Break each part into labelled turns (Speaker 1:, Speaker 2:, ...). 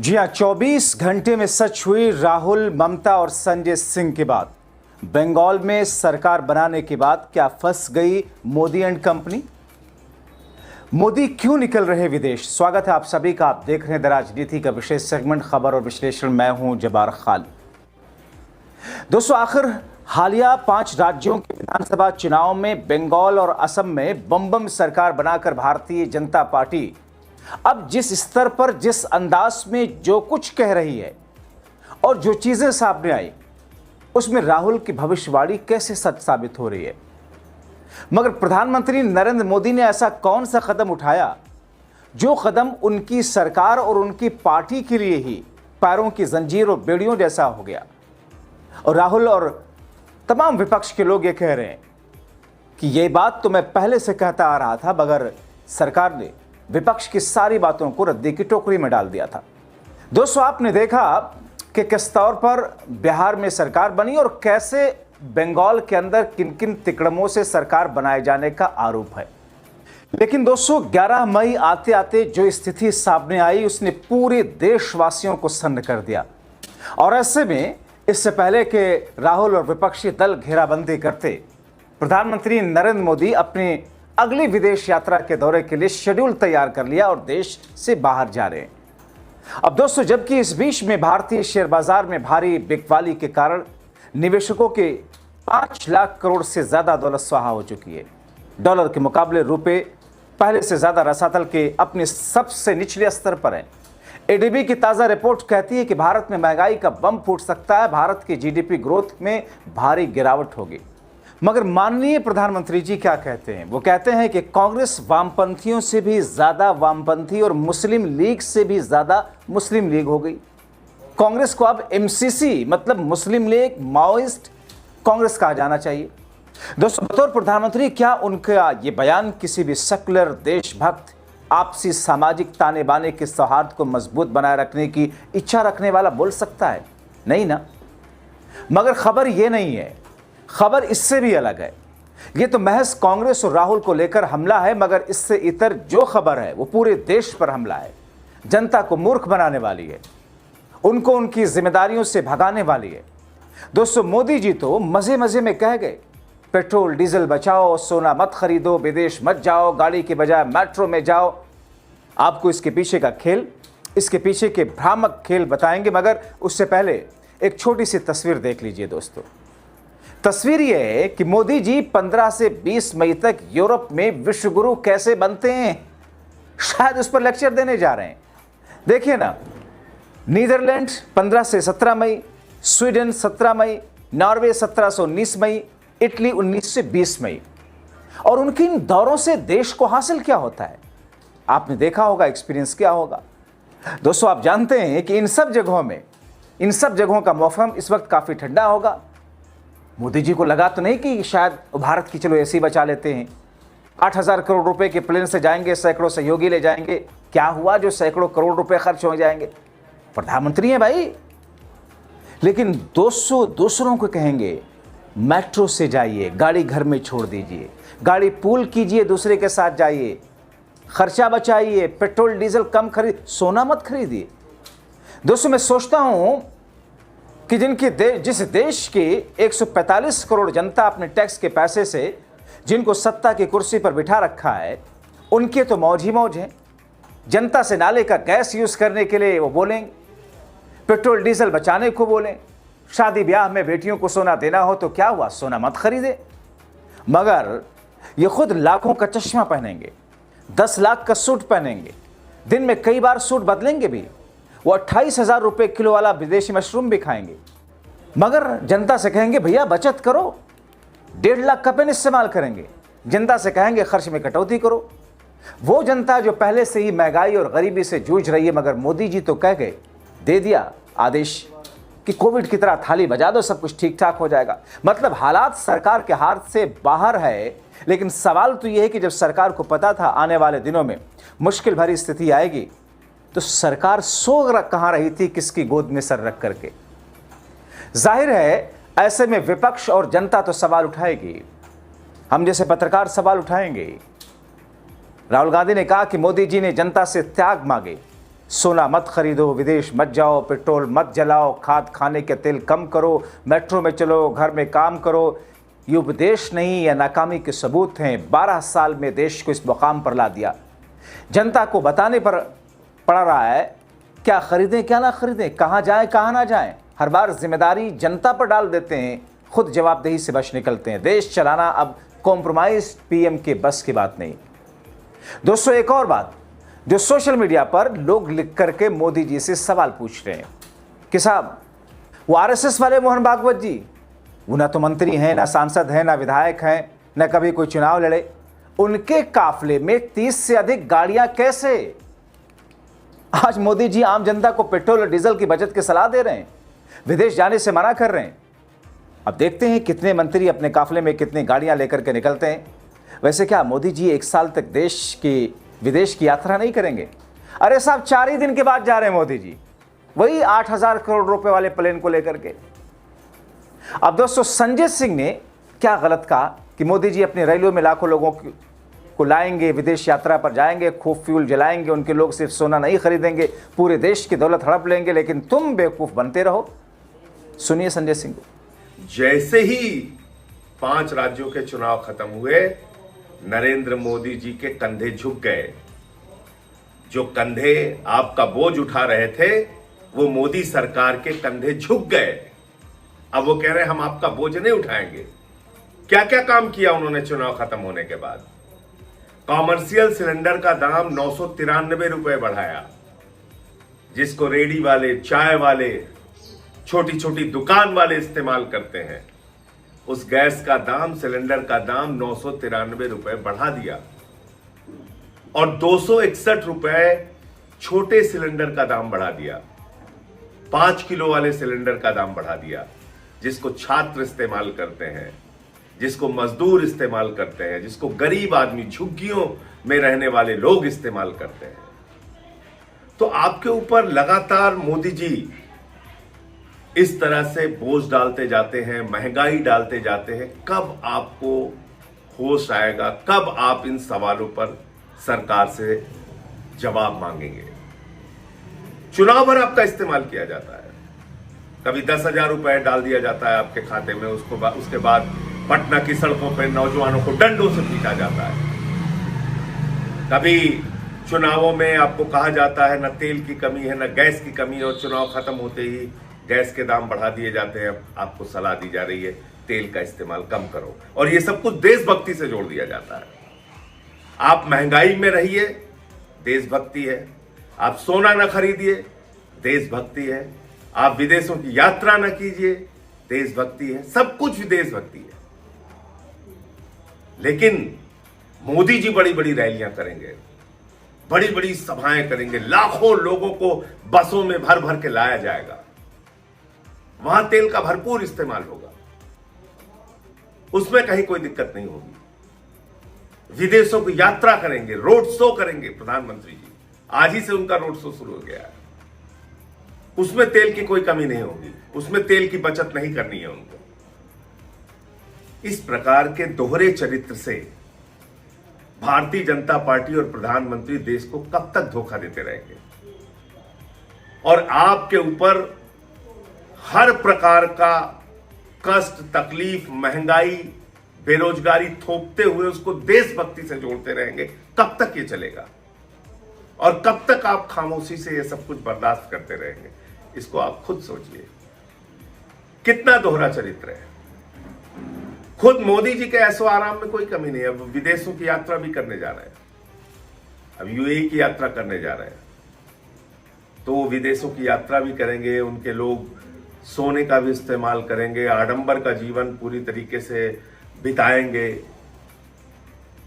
Speaker 1: जी हाँ, 24 घंटे में सच हुई राहुल, ममता और संजय सिंह की बात। बंगाल में सरकार बनाने के बाद क्या फंस गई मोदी एंड कंपनी? मोदी क्यों निकल रहे विदेश? स्वागत है आप सभी का। आप देख रहे हैं द राजनीति का विशेष सेगमेंट खबर और विश्लेषण। मैं हूं जब्बार खान। दोस्तों, आखिर हालिया 5 राज्यों के विधानसभा चुनाव में बंगाल और असम में बम सरकार बनाकर भारतीय जनता पार्टी अब जिस स्तर पर, जिस अंदाज में जो कुछ कह रही है और जो चीजें सामने आई, उसमें राहुल की भविष्यवाणी कैसे सच साबित हो रही है। मगर प्रधानमंत्री नरेंद्र मोदी ने ऐसा कौन सा कदम उठाया जो कदम उनकी सरकार और उनकी पार्टी के लिए ही पैरों की जंजीर और बेड़ियों जैसा हो गया। और राहुल और तमाम विपक्ष के लोग ये कह रहे हैं कि ये बात तो मैं पहले से कहता आ रहा था, मगर सरकार ने विपक्ष की सारी बातों को रद्दी की टोकरी में डाल दिया था। दोस्तों, आपने देखा कि किस तौर पर बिहार में सरकार बनी और कैसे बंगाल के अंदर किन किन तिकड़मों से सरकार बनाए जाने का आरोप है। लेकिन दोस्तों, 11 मई आते आते जो स्थिति सामने आई उसने पूरे देशवासियों को सन्न कर दिया। और ऐसे में इससे पहले कि राहुल और विपक्षी दल घेराबंदी करते, प्रधानमंत्री नरेंद्र मोदी अपनी अगली विदेश यात्रा के दौरे के लिए शेड्यूल तैयार कर लिया और देश से बाहर जा रहे हैं। अब दोस्तों, जबकि इस बीच में भारतीय शेयर बाजार में भारी बिकवाली के कारण निवेशकों के 5 लाख करोड़ से ज्यादा दौलत स्वाहा हो चुकी है। डॉलर के मुकाबले रुपए पहले से ज्यादा रसातल के अपने सबसे निचले स्तर पर है। एडीबी की ताजा रिपोर्ट कहती है कि भारत में महंगाई का बम फूट सकता है, भारत की जीडीपी ग्रोथ में भारी गिरावट होगी। मगर माननीय प्रधानमंत्री जी क्या कहते हैं? वो कहते हैं कि कांग्रेस वामपंथियों से भी ज्यादा वामपंथी और मुस्लिम लीग से भी ज्यादा मुस्लिम लीग हो गई। कांग्रेस को अब एमसीसी मतलब मुस्लिम लीग माओइस्ट कांग्रेस कहा जाना चाहिए। दोस्तों, बतौर प्रधानमंत्री क्या उनका ये बयान किसी भी सेकुलर, देशभक्त, आपसी सामाजिक ताने बाने के सौहार्द को मजबूत बनाए रखने की इच्छा रखने वाला बोल सकता है? नहीं ना। मगर खबर यह नहीं है, खबर इससे भी अलग है। यह तो महज कांग्रेस और राहुल को लेकर हमला है, मगर इससे इतर जो खबर है वो पूरे देश पर हमला है। जनता को मूर्ख बनाने वाली है, उनको उनकी जिम्मेदारियों से भगाने वाली है। दोस्तों, मोदी जी तो मजे मजे में कह गए, पेट्रोल डीजल बचाओ, सोना मत खरीदो, विदेश मत जाओ, गाड़ी के बजाय मेट्रो में जाओ। आपको इसके पीछे का खेल, इसके पीछे के भ्रामक खेल बताएंगे, मगर उससे पहले एक छोटी सी तस्वीर देख लीजिए। दोस्तों, तस्वीर यह है कि मोदी जी 15 से 20 मई तक यूरोप में विश्व गुरु कैसे बनते हैं, शायद उस पर लेक्चर देने जा रहे हैं। देखिए ना, नीदरलैंड 15 से 17 मई, स्वीडन 17 मई, नॉर्वे 17 से 19 मई, इटली 19 से 20 मई। और उनके इन दौरों से देश को हासिल क्या होता है? आपने देखा होगा, एक्सपीरियंस क्या होगा। दोस्तों, आप जानते हैं कि इन सब जगहों का मौसम इस वक्त काफी ठंडा होगा। मोदी जी को लगा तो नहीं कि शायद भारत की चलो एसी बचा लेते हैं, 8,000 करोड़ रुपए के प्लेन से जाएंगे, सैकड़ों सहयोगी ले जाएंगे। क्या हुआ जो सैकड़ों करोड़ रुपए खर्च हो जाएंगे? प्रधानमंत्री हैं भाई। लेकिन दूसरों को कहेंगे मेट्रो से जाइए, गाड़ी घर में छोड़ दीजिए, गाड़ी पूल कीजिए, दूसरे के साथ जाइए, खर्चा बचाइए, पेट्रोल डीजल कम खरीद, सोना मत खरीदिए। दोस्तों, मैं सोचता हूं कि जिस देश की 145 करोड़ जनता अपने टैक्स के पैसे से जिनको सत्ता की कुर्सी पर बिठा रखा है, उनके तो मौज ही मौज है। जनता से नाले का गैस यूज करने के लिए वो बोलेंगे, पेट्रोल डीजल बचाने को बोलें, शादी ब्याह में बेटियों को सोना देना हो तो क्या हुआ, सोना मत खरीदे। मगर ये खुद लाखों का चश्मा पहनेंगे, 10 लाख का सूट पहनेंगे, दिन में कई बार सूट बदलेंगे भी, वो 28,000 रुपए किलो वाला विदेशी मशरूम भी खाएंगे। मगर जनता से कहेंगे भैया बचत करो, 1.5 लाख का पेन इस्तेमाल करेंगे। जनता से कहेंगे खर्च में कटौती करो। वो जनता जो पहले से ही महंगाई और गरीबी से जूझ रही है, मगर मोदी जी तो कह गए, दे दिया आदेश कि कोविड की तरह थाली बजा दो, सब कुछ ठीक ठाक हो जाएगा। मतलब हालात सरकार के हाथ से बाहर है। लेकिन सवाल तो यह है कि जब सरकार को पता था आने वाले दिनों में मुश्किल भरी स्थिति आएगी, तो सरकार सो कहां रही थी, किसकी गोद में सर रख करके? जाहिर है ऐसे में विपक्ष और जनता तो सवाल उठाएगी, हम जैसे पत्रकार सवाल उठाएंगे। राहुल गांधी ने कहा कि मोदी जी ने जनता से त्याग मांगे, सोना मत खरीदो, विदेश मत जाओ, पेट्रोल मत जलाओ, खाद खाने के तेल कम करो, मेट्रो में चलो, घर में काम करो। ये उपदेश नहीं या नाकामी के सबूत हैं। 12 साल में देश को इस मुकाम पर ला दिया। जनता को बताने पर पड़ रहा है क्या खरीदें क्या ना खरीदें, कहाँ जाएं कहाँ ना जाएं। हर बार जिम्मेदारी जनता पर डाल देते हैं, खुद जवाबदेही से बच निकलते हैं। देश चलाना अब कॉम्प्रोमाइज पीएम के बस की बात नहीं। दोस्तों, एक और बात जो सोशल मीडिया पर लोग लिख करके मोदी जी से सवाल पूछ रहे हैं कि साहब, वो आरएसएस वाले मोहन भागवत जी, वो ना तो मंत्री हैं, ना सांसद हैं, ना विधायक हैं, ना कभी कोई चुनाव लड़े, उनके काफले में 30 से अधिक गाड़ियां कैसे? आज मोदी जी आम जनता को पेट्रोल और डीजल की बचत की सलाह दे रहे हैं, विदेश जाने से मना कर रहे हैं। अब देखते हैं कितने मंत्री अपने काफले में कितनी गाड़ियां लेकर के निकलते हैं। वैसे क्या मोदी जी 1 साल तक देश की विदेश की यात्रा नहीं करेंगे? अरे साहब, 4 ही दिन के बाद जा रहे हैं मोदी जी, वही 8,000 करोड़ रुपए वाले प्लेन को लेकर के। अब दोस्तों, संजय सिंह ने क्या गलत कहा कि मोदी जी अपनी रैलियों में लाखों लोगों को लाएंगे, विदेश यात्रा पर जाएंगे, खूब फ्यूल जलाएंगे, उनके लोग सिर्फ सोना नहीं खरीदेंगे, पूरे देश की दौलत हड़प लेंगे, लेकिन तुम बेवकूफ बनते रहो। सुनिए संजय सिंह।
Speaker 2: जैसे ही 5 राज्यों के चुनाव खत्म हुए, नरेंद्र मोदी जी के कंधे झुक गए। जो कंधे आपका बोझ उठा रहे थे, वो मोदी सरकार के कंधे झुक गए। अब वो कह रहे हैं हम आपका बोझ नहीं उठाएंगे। क्या क्या काम किया उन्होंने चुनाव खत्म होने के बाद? कॉमर्शियल सिलेंडर का दाम 993 रुपए बढ़ाया, जिसको रेडी वाले, चाय वाले, छोटी छोटी दुकान वाले इस्तेमाल करते हैं। उस गैस का दाम, सिलेंडर का दाम 993 रुपए बढ़ा दिया। और 261 रुपए छोटे सिलेंडर का दाम बढ़ा दिया। 5 किलो वाले सिलेंडर का दाम बढ़ा दिया, जिसको छात्र इस्तेमाल करते हैं, जिसको मजदूर इस्तेमाल करते हैं, जिसको गरीब आदमी, झुग्गियों में रहने वाले लोग इस्तेमाल करते हैं। तो आपके ऊपर लगातार मोदी जी इस तरह से बोझ डालते जाते हैं, महंगाई डालते जाते हैं। कब आपको होश आएगा? कब आप इन सवालों पर सरकार से जवाब मांगेंगे? चुनाव भर आपका इस्तेमाल किया जाता है। कभी 10,000 रुपए डाल दिया जाता है आपके खाते में, उसके बाद पटना की सड़कों पर नौजवानों को डंडों से पीटा जाता है। कभी चुनावों में आपको कहा जाता है न तेल की कमी है, न गैस की कमी है, और चुनाव खत्म होते ही गैस के दाम बढ़ा दिए जाते हैं। आपको सलाह दी जा रही है तेल का इस्तेमाल कम करो, और ये सब कुछ देशभक्ति से जोड़ दिया जाता है। आप महंगाई में रहिए, देशभक्ति है। आप सोना न खरीदिए, देशभक्ति है। आप विदेशों की यात्रा न कीजिए, देशभक्ति है। सब कुछ देशभक्ति है। लेकिन मोदी जी बड़ी बड़ी रैलियां करेंगे, बड़ी बड़ी सभाएं करेंगे, लाखों लोगों को बसों में भर भर के लाया जाएगा, वहां तेल का भरपूर इस्तेमाल होगा, उसमें कहीं कोई दिक्कत नहीं होगी। विदेशों की यात्रा करेंगे, रोड शो करेंगे प्रधानमंत्री जी। आज ही से उनका रोड शो शुरू हो गया है। उसमें तेल की कोई कमी नहीं होगी, उसमें तेल की बचत नहीं करनी है उनको। इस प्रकार के दोहरे चरित्र से भारतीय जनता पार्टी और प्रधानमंत्री देश को कब तक धोखा देते रहेंगे? और आपके ऊपर हर प्रकार का कष्ट, तकलीफ, महंगाई, बेरोजगारी थोपते हुए उसको देशभक्ति से जोड़ते रहेंगे। कब तक ये चलेगा? और कब तक आप खामोशी से ये सब कुछ बर्दाश्त करते रहेंगे? इसको आप खुद सोचिए। कितना दोहरा चरित्र है। खुद मोदी जी के ऐशो आराम में कोई कमी नहीं है। अब विदेशों की यात्रा भी करने जा रहे हैं, अब यूएई की यात्रा करने जा रहे हैं, तो विदेशों की यात्रा भी करेंगे। उनके लोग सोने का भी इस्तेमाल करेंगे, आडंबर का जीवन पूरी तरीके से बिताएंगे।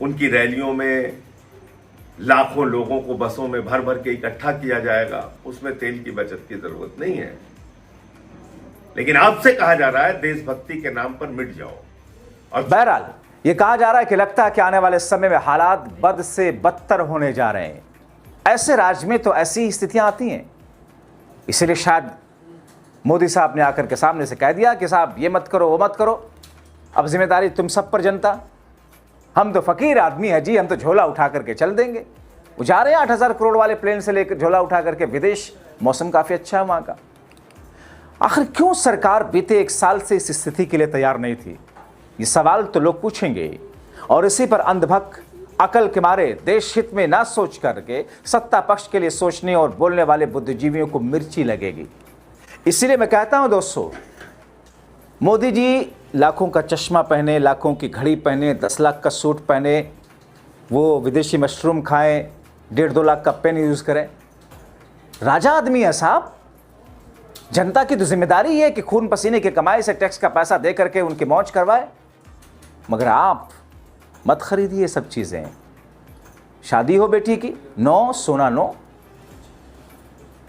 Speaker 2: उनकी रैलियों में लाखों लोगों को बसों में भर भर के इकट्ठा किया जाएगा। उसमें तेल की बचत की जरूरत नहीं है। लेकिन आपसे कहा जा रहा है देशभक्ति के नाम पर मिट जाओ।
Speaker 1: और बहरहाल ये कहा जा रहा है कि लगता है कि आने वाले समय में हालात बद से बदतर होने जा रहे हैं। ऐसे राज्य में तो ऐसी ही स्थितियां आती हैं। इसीलिए शायद मोदी साहब ने आकर के सामने से कह दिया कि साहब ये मत करो, वो मत करो, अब जिम्मेदारी तुम सब पर जनता। हम तो फकीर आदमी है जी, हम तो झोला उठा करके चल देंगे। वो जा रहे हैं 8,000 करोड़ वाले प्लेन से लेकर झोला उठा करके विदेश। मौसम काफी अच्छा है वहां का। आखिर क्यों सरकार बीते 1 साल से इस स्थिति के लिए तैयार नहीं थी? ये सवाल तो लोग पूछेंगे और इसी पर अंधभक्त अकल के मारे देश हित में ना सोच करके सत्ता पक्ष के लिए सोचने और बोलने वाले बुद्धिजीवियों को मिर्ची लगेगी। इसीलिए मैं कहता हूं दोस्तों, मोदी जी लाखों का चश्मा पहने, लाखों की घड़ी पहने, 10 लाख का सूट पहने, वो विदेशी मशरूम खाएं, 1.5-2 लाख का पेन यूज करें। राजा आदमी है साहब। जनता की तो जिम्मेदारी है कि खून पसीने की कमाई से टैक्स का पैसा दे करके उनकी मौज करवाए। मगर आप मत खरीदिए सब चीजें। शादी हो बेटी की, नो सोना नो।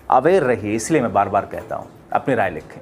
Speaker 1: अवेयर रहिए। इसलिए मैं बार बार कहता हूं, अपनी राय लिखें।